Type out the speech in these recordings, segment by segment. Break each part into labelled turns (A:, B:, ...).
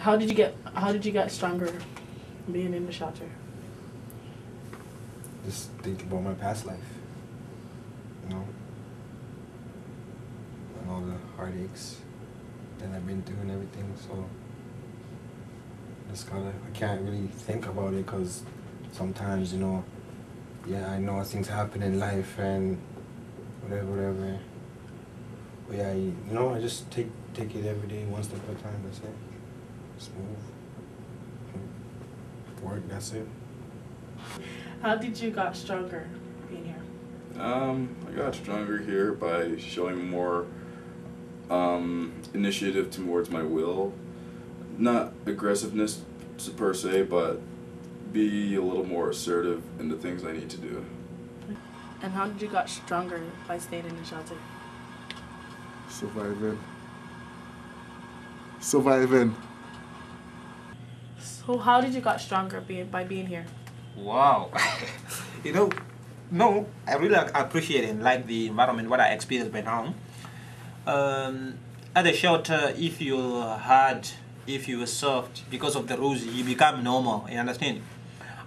A: How did you get stronger being in the shelter?
B: Just think about my past life, you know, and all the heartaches that I've been through and everything. So I can't really think about it because sometimes, you know, yeah, I know things happen in life and whatever. But yeah, you know, I just take it every day, one step at a time. That's it. Just move, work. That's it.
A: How did you got stronger being here?
C: I got stronger here by showing more initiative towards my will. Not aggressiveness per se, but be a little more assertive in the things I need to do.
A: And how did you got stronger by staying in the shelter?
D: Surviving.
A: So how did you got stronger by being here?
E: Wow. You know, no, I really appreciate it, like the environment, what I experienced by now. At the shelter, if you were soft, because of the rules, you become normal, you understand?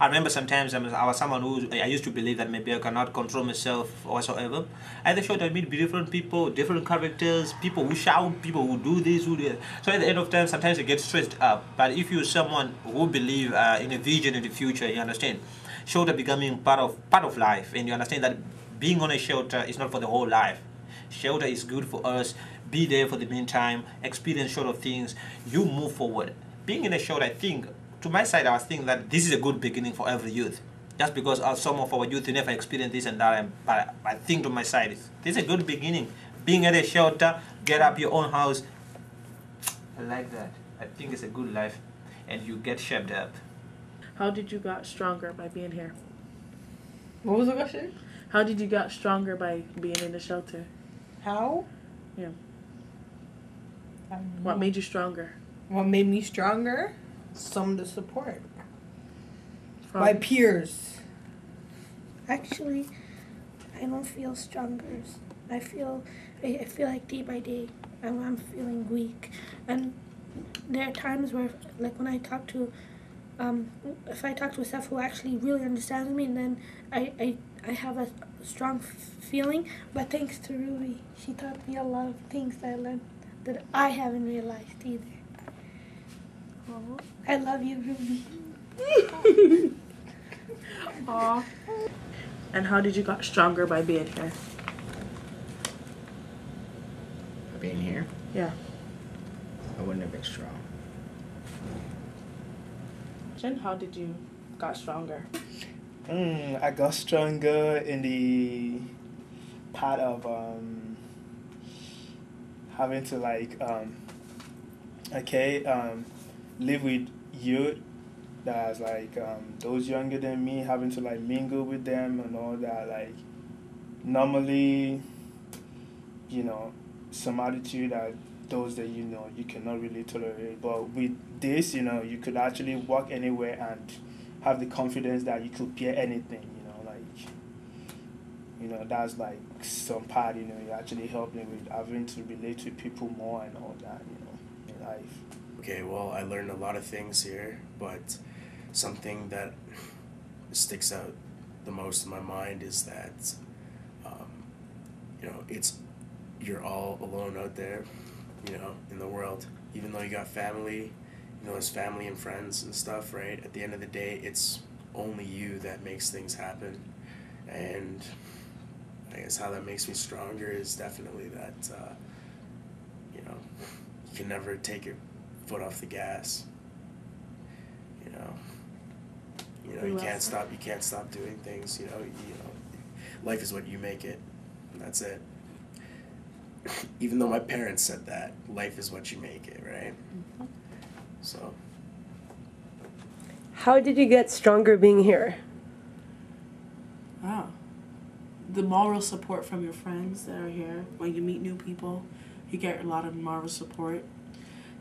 E: I remember sometimes I was someone who I used to believe that maybe I cannot control myself whatsoever. At the shelter, I meet different people, different characters, people who shout, people who do this, who do that. So at the end of time, sometimes I get stressed up. But if you're someone who believe in a vision in the future, you understand, shelter becoming part of life, and you understand that being on a shelter is not for the whole life. Shelter is good for us. Be there for the meantime, experience sort of things, you move forward. Being in a shelter, I think, to my side, I was thinking that this is a good beginning for every youth. Just because some of our youth never experienced this and that, but I think to my side, this is a good beginning. Being at a shelter, get up your own house. I like that. I think it's a good life, and you get shaped up.
A: How did you got stronger by being here?
F: What was the question?
A: How did you got stronger by being in the shelter?
F: How?
A: Yeah. What made you stronger?
F: What made me stronger? Some of the support.
A: From
F: My peers.
G: Actually, I don't feel stronger. I feel like day by day I'm feeling weak, and there are times where, like when I talk to, if I talk to a staff who actually really understands me, and then I have a strong feeling. But thanks to Ruby, she taught me a lot of things that I learned that I haven't realized either. Oh, I love you, Ruby.
A: Aw. And how did you got stronger by being here?
H: Being here,
A: Yeah.
H: I wouldn't have been strong.
A: Jen, how did you got stronger?
I: I got stronger in the part of having to live with youth that's those younger than me, having to mingle with them and all that. Like normally, some attitude that those that you cannot really tolerate, but with this, you could actually walk anywhere and have the confidence that you could bear anything. That's some part, you actually helped me with having to relate to people more and all that, in life.
J: Okay, well, I learned a lot of things here, but something that sticks out the most in my mind is that, you're all alone out there, in the world. Even though you got family, there's family and friends and stuff, right? At the end of the day, it's only you that makes things happen. And I guess how that makes me stronger is definitely that, you can never take your foot off the gas. You can't stop doing things. Life is what you make it, and that's it. Even though my parents said that, life is what you make it, right? Mm-hmm. So.
K: How did you get stronger being here?
A: Wow. The moral support from your friends that are here. When you meet new people, you get a lot of moral support.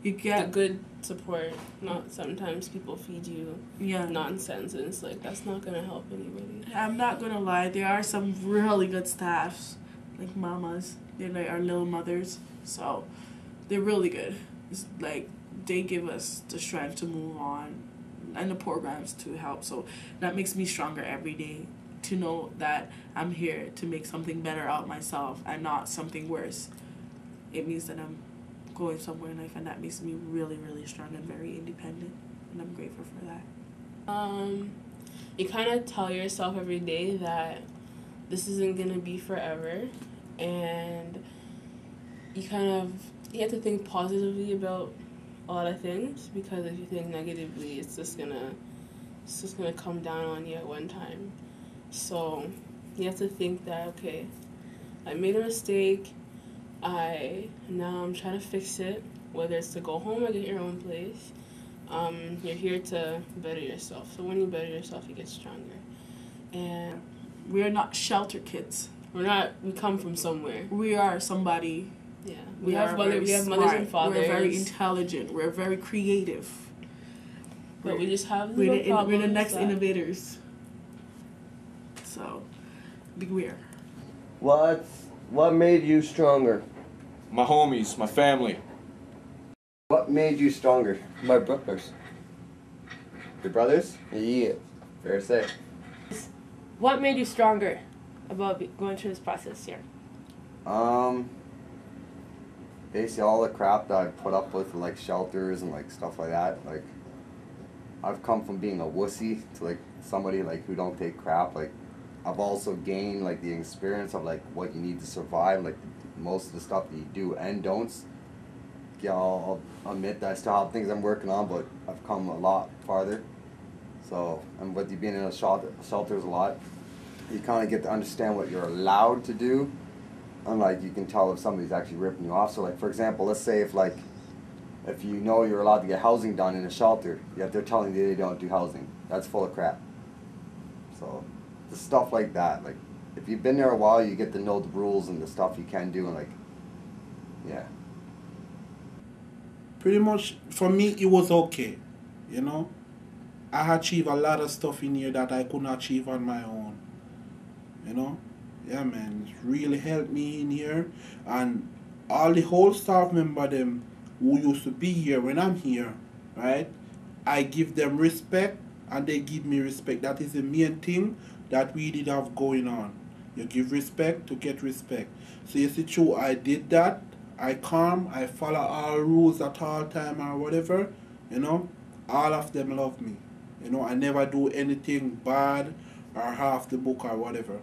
A: You get
L: the good support. Not sometimes people feed you nonsense, and it's that's not gonna help anybody.
A: I'm not gonna lie. There are some really good staffs, mamas. They're our little mothers, so they're really good. It's they give us the strength to move on and the programs to help. So that makes me stronger every day to know that I'm here to make something better out of myself and not something worse. It means that I'm going somewhere in life, and that makes me really, really strong and very independent, and I'm grateful for that.
L: You kind of tell yourself every day that this isn't going to be forever, and you have to think positively about a lot of things, because if you think negatively, it's just gonna come down on you at one time. So you have to think that, okay, I made a mistake, now I'm trying to fix it, whether it's to go home or get your own place. You're here to better yourself. So when you better yourself, you get stronger. And
A: we're not shelter kids.
L: We come from somewhere.
A: We are somebody.
L: Yeah. We have mothers and fathers.
A: We're very intelligent. We're very creative.
L: But we just have
A: we're the next innovators. So, beware.
D: What made you stronger?
M: My homies, my family.
D: What made you stronger?
N: My brothers.
D: Your brothers?
N: Yeah.
D: Fair to say.
K: What made you stronger about going through this process here?
D: Basically all the crap that I've put up with, like shelters and like stuff like that. Like, I've come from being a wussy to like somebody like who don't take crap. Like, I've also gained like the experience of like what you need to survive, like most of the stuff that you do and don'ts. Yeah, I'll admit that I still have things I'm working on, but I've come a lot farther. So, and with you being in a shelters a lot, you kind of get to understand what you're allowed to do. Unlike, you can tell if somebody's actually ripping you off. So like, for example, let's say if you know you're allowed to get housing done in a shelter, yet they're telling you they don't do housing. That's full of crap. So, the stuff like that, like, if you've been there a while, you get to know the rules and the stuff you can do, and like, yeah.
O: Pretty much, for me, it was okay, you know. I achieved a lot of stuff in here that I couldn't achieve on my own, you know. Yeah, man, it really helped me in here, and all the whole staff member them who used to be here when I'm here, right? I give them respect, and they give me respect. That is the main thing that we did have going on. You give respect to get respect. So you see, true, I did that. I calm, I follow all rules at all time or whatever, you know. All of them love me. You know, I never do anything bad or half the book or whatever.